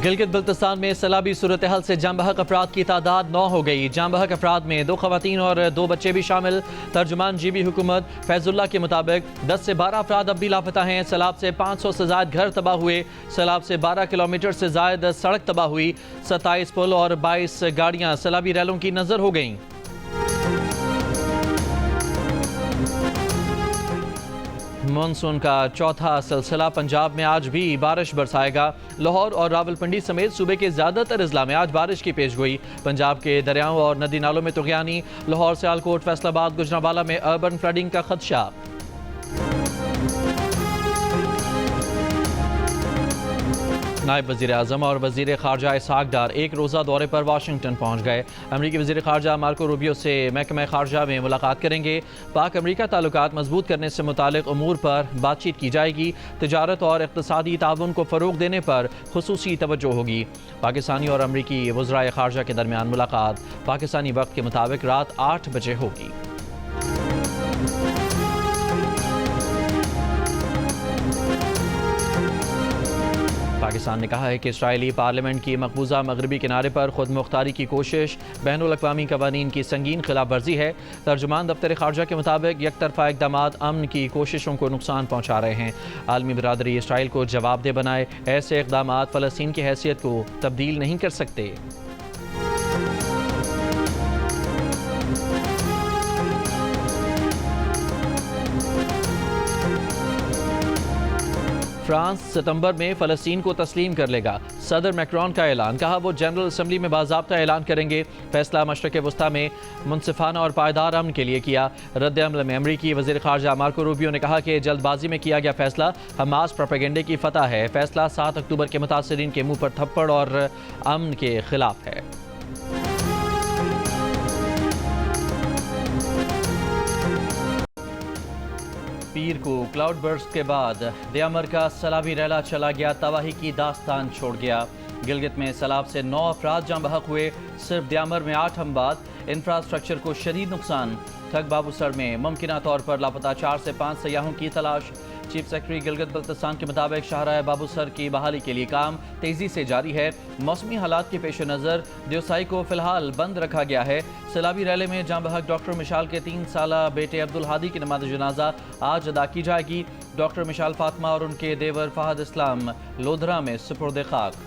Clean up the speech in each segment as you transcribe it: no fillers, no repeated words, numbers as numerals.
گلگت بلتستان میں سیلابی صورتحال سے جاں بحق افراد کی تعداد 9 ہو گئی۔ جاں بحق افراد میں 2 خواتین اور 2 بچے بھی شامل۔ ترجمان جی بی حکومت فیض اللہ کے مطابق 10 سے 12 افراد اب بھی لاپتہ ہیں۔ سیلاب سے 500 سے زائد گھر تباہ ہوئے۔ سیلاب سے 12 کلومیٹر سے زائد سڑک تباہ ہوئی۔ 27 پل اور 22 گاڑیاں سیلابی ریلوں کی نظر ہو گئیں۔ مانسون کا چوتھا سلسلہ پنجاب میں آج بھی بارش برسائے گا۔ لاہور اور راولپنڈی سمیت صوبے کے زیادہ تر اضلاع میں آج بارش کی پیش گوئی۔ پنجاب کے دریاؤں اور ندی نالوں میں طغیانی۔ لاہور سیالکوٹ فیصل آباد گوجرانوالہ میں اربن فلڈنگ کا خدشہ۔ نائب وزیر اعظم اور وزیر خارجہ اسحاق ڈار ایک روزہ دورے پر واشنگٹن پہنچ گئے۔ امریکی وزیر خارجہ مارکو روبیو سے محکمہ خارجہ میں ملاقات کریں گے۔ پاک امریکہ تعلقات مضبوط کرنے سے متعلق امور پر بات چیت کی جائے گی۔ تجارت اور اقتصادی تعاون کو فروغ دینے پر خصوصی توجہ ہوگی۔ پاکستانی اور امریکی وزرائے خارجہ کے درمیان ملاقات پاکستانی وقت کے مطابق رات 8 بجے ہوگی۔ پاکستان نے کہا ہے کہ اسرائیلی پارلیمنٹ کی مقبوضہ مغربی کنارے پر خود مختاری کی کوشش بین الاقوامی قوانین کی سنگین خلاف ورزی ہے۔ ترجمان دفتر خارجہ کے مطابق یک طرفہ اقدامات امن کی کوششوں کو نقصان پہنچا رہے ہیں۔ عالمی برادری اسرائیل کو جواب دہ بنائے۔ ایسے اقدامات فلسطین کی حیثیت کو تبدیل نہیں کر سکتے۔ فرانس ستمبر میں فلسطین کو تسلیم کر لے گا۔ صدر میکرون کا اعلان، کہا وہ جنرل اسمبلی میں باضابطہ اعلان کریں گے۔ فیصلہ مشرق وسطیٰ میں منصفانہ اور پائیدار امن کے لیے کیا۔ رد عمل میں امریکی وزیر خارجہ مارکو روبیو نے کہا کہ جلد بازی میں کیا گیا فیصلہ حماس پروپیگنڈے کی فتح ہے۔ فیصلہ 7 اکتوبر کے متاثرین کے منہ پر تھپڑ اور امن کے خلاف ہے۔ پیر کو کلاؤڈ برسٹ کے بعد دیامر کا سیلابی ریلا چلا گیا، تباہی کی داستان چھوڑ گیا۔ گلگت میں سیلاب سے 9 افراد جاں بحق ہوئے، صرف دیامر میں 8 اموات۔ انفراسٹرکچر کو شدید نقصان۔ تھک بابو سر میں ممکنہ طور پر لاپتہ 4 سے 5 سیاحوں کی تلاش۔ چیف سیکرٹری گلگت بلتستان کے مطابق شاہراہ بابو سر کی بحالی کے لیے کام تیزی سے جاری ہے۔ موسمی حالات کے پیش نظر دیوسائی کو فی الحال بند رکھا گیا ہے۔ سیلابی ریلے میں جاں بحق ڈاکٹر مشال کے 3 سالہ بیٹے عبدالہادی کی نماز جنازہ آج ادا کی جائے گی۔ ڈاکٹر مشال فاطمہ اور ان کے دیور فہد اسلام لودھرا میں سپرد خاک۔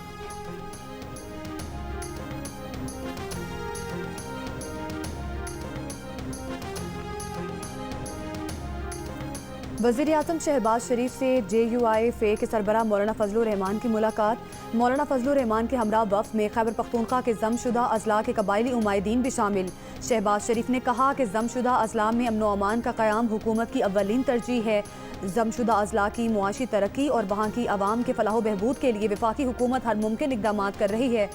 وزیر اعظم شہباز شریف سے JUI کے سربراہ مولانا فضل الرحمان کی ملاقات۔ مولانا فضل الرحمان کے ہمراہ وفد میں خیبر پختونخوا کے ضم شدہ اضلاع کے قبائلی عمائدین بھی شامل۔ شہباز شریف نے کہا کہ ضم شدہ اضلاع میں امن و امان کا قیام حکومت کی اولین ترجیح ہے۔ ضم شدہ اضلاع کی معاشی ترقی اور وہاں کی عوام کے فلاح و بہبود کے لیے وفاقی حکومت ہر ممکن اقدامات کر رہی ہے۔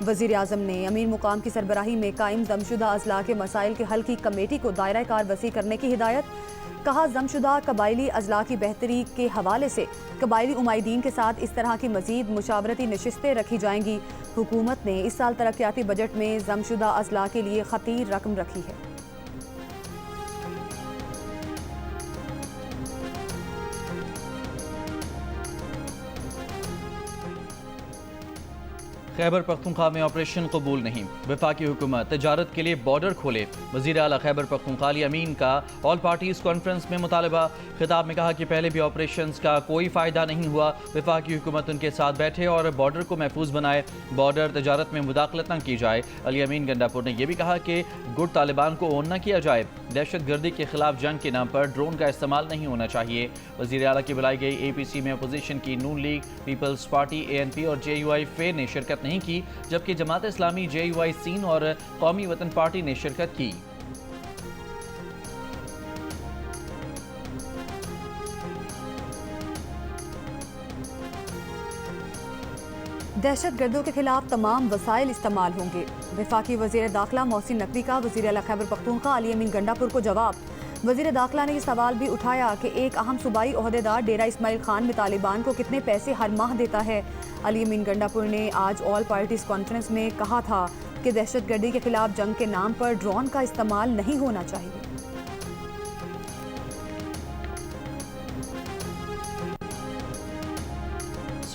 وزیر اعظم نے امیر مقام کی سربراہی میں قائم ضم شدہ اضلاع کے مسائل کے حل کی کمیٹی کو دائرہ کار وسیع کرنے کی ہدایت۔ کہا ضم شدہ قبائلی اضلاع کی بہتری کے حوالے سے قبائلی عمائدین کے ساتھ اس طرح کی مزید مشاورتی نشستیں رکھی جائیں گی۔ حکومت نے اس سال ترقیاتی بجٹ میں ضم شدہ اضلاع کے لیے خطیر رقم رکھی ہے۔ خیبر پختونخوا میں آپریشن قبول نہیں، وفاقی حکومت تجارت کے لیے بارڈر کھولے۔ وزیر اعلیٰ خیبر پختونخوا علی امین کا آل پارٹیز کانفرنس میں مطالبہ۔ خطاب میں کہا کہ پہلے بھی آپریشنز کا کوئی فائدہ نہیں ہوا، وفاقی حکومت ان کے ساتھ بیٹھے اور بارڈر کو محفوظ بنائے، بارڈر تجارت میں مداخلت نہ کی جائے۔ علی امین گنڈا پور نے یہ بھی کہا کہ گٹ طالبان کو اون نہ کیا جائے، دہشت گردی کے خلاف جنگ کے نام پر ڈرون کا استعمال نہیں ہونا چاہیے۔ وزیر اعلیٰ کی بلائی گئی APC میں اپوزیشن کی نون لیگ، پیپلز پارٹی ANP اور JUI نے شرکت نہیں کی، جبکہ جماعت اسلامی JUI سین اور قومی وطن پارٹی نے شرکت کی۔ دہشت گردوں کے خلاف تمام وسائل استعمال ہوں گے۔ وفاقی وزیر داخلہ محسن نقوی کا وزیر اعلیٰ خیبر پختونخوا علی امین گنڈا پور کو جواب۔ وزیر داخلہ نے یہ سوال بھی اٹھایا کہ ایک اہم صوبائی عہدیدار ڈیرہ اسماعیل خان میں طالبان کو کتنے پیسے ہر ماہ دیتا ہے۔ علی امین گنڈا پور نے آج آل پارٹیز کانفرنس میں کہا تھا کہ دہشت گردی کے خلاف جنگ کے نام پر ڈرون کا استعمال نہیں ہونا چاہیے۔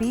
B-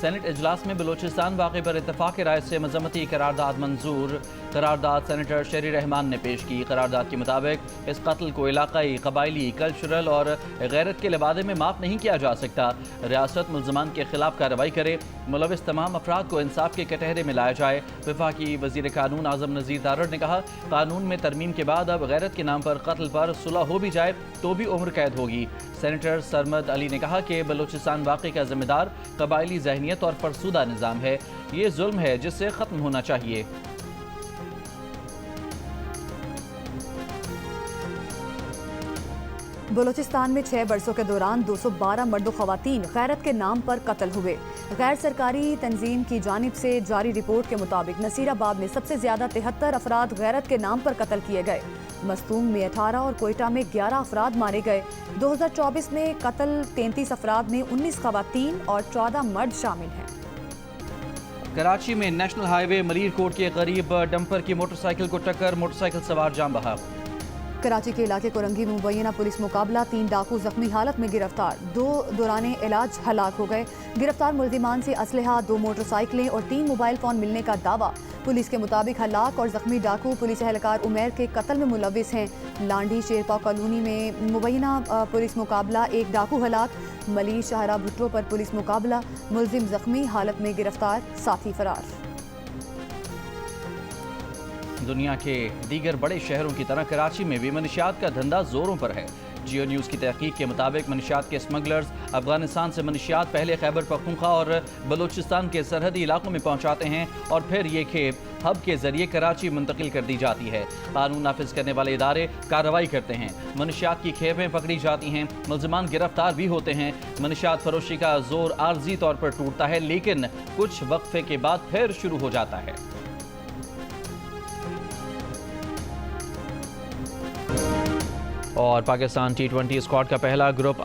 سینٹ اجلاس میں بلوچستان واقعے پر اتفاق رائے سے مذمتی قرارداد منظور۔ قرارداد سینیٹر شیری رحمان نے پیش کی۔ قرارداد کے مطابق اس قتل کو علاقائی، قبائلی، کلچرل اور غیرت کے لبادے میں معاف نہیں کیا جا سکتا۔ ریاست ملزمان کے خلاف کارروائی کرے، ملوث تمام افراد کو انصاف کے کٹہرے میں لایا جائے۔ وفاقی وزیر قانون اعظم نذیر دارڑ نے کہا، قانون میں ترمیم کے بعد اب غیرت کے نام پر قتل پر صلح ہو بھی جائے تو بھی عمر قید ہوگی۔ سینیٹر سرمد علی نے کہا کہ بلوچستان واقعے کا ذمہ دار قبائلی ذہنیت اور فرسودہ نظام ہے۔ یہ ظلم ہے جس سے ختم ہونا چاہیے۔ بلوچستان میں 6 برسوں کے دوران 212 مرد و خواتین غیرت کے نام پر قتل ہوئے۔ غیر سرکاری تنظیم کی جانب سے جاری رپورٹ کے مطابق نصیر آباد میں سب سے زیادہ 73 افراد غیرت کے نام پر قتل کیے گئے۔ مستونگ میں 18 اور کوئٹہ میں 11 افراد مارے گئے۔ 2024 میں قتل 33 افراد میں 19 خواتین اور 14 مرد شامل ہیں۔ کراچی میں نیشنل ہائی وے ملیر کوٹ کے قریب ڈمپر کی موٹر سائیکل کو ٹکر، موٹر سائیکل سوار جاں بحق۔ کراچی کے علاقے کورنگی میں مبینہ پولیس مقابلہ، 3 ڈاکو زخمی حالت میں گرفتار، 2 دوران علاج ہلاک ہو گئے۔ گرفتار ملزمان سے اسلحہ، 2 موٹر سائیکلیں اور 3 موبائل فون ملنے کا دعویٰ۔ پولیس کے مطابق ہلاک اور زخمی ڈاکو پولیس اہلکار عمیر کے قتل میں ملوث ہیں۔ لانڈی شیرپا کالونی میں مبینہ پولیس مقابلہ، 1 ڈاکو ہلاک، ملیر شاہراہ بھٹو پر پولیس مقابلہ، ملزم زخمی حالت میں گرفتار، ساتھی فرار۔ دنیا کے دیگر بڑے شہروں کی طرح کراچی میں بھی منشیات کا دھندا زوروں پر ہے۔ جیو نیوز کی تحقیق کے مطابق منشیات کے اسمگلرز افغانستان سے منشیات پہلے خیبر پختونخوا اور بلوچستان کے سرحدی علاقوں میں پہنچاتے ہیں اور پھر یہ کھیپ ہب کے ذریعے کراچی منتقل کر دی جاتی ہے۔ قانون نافذ کرنے والے ادارے کارروائی کرتے ہیں، منشیات کی کھیپیں پکڑی جاتی ہیں، ملزمان گرفتار بھی ہوتے ہیں۔ منشیات فروشی کا زور عارضی طور پر ٹوٹتا ہے لیکن کچھ وقفے کے بعد پھر شروع ہو جاتا ہے۔ اور پاکستان T20 اسکواڈ کا پہلا گروپ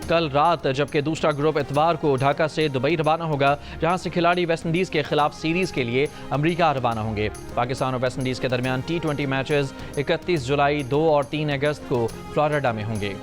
کل رات جبکہ دوسرا گروپ اتوار کو ڈھاکہ سے دبئی روانہ ہوگا، جہاں سے کھلاڑی ویسٹ انڈیز کے خلاف سیریز کے لیے امریکہ روانہ ہوں گے۔ پاکستان اور ویسٹ انڈیز کے درمیان T20 میچز 31 جولائی، 2 اور 3 اگست کو فلوریڈا میں ہوں گے۔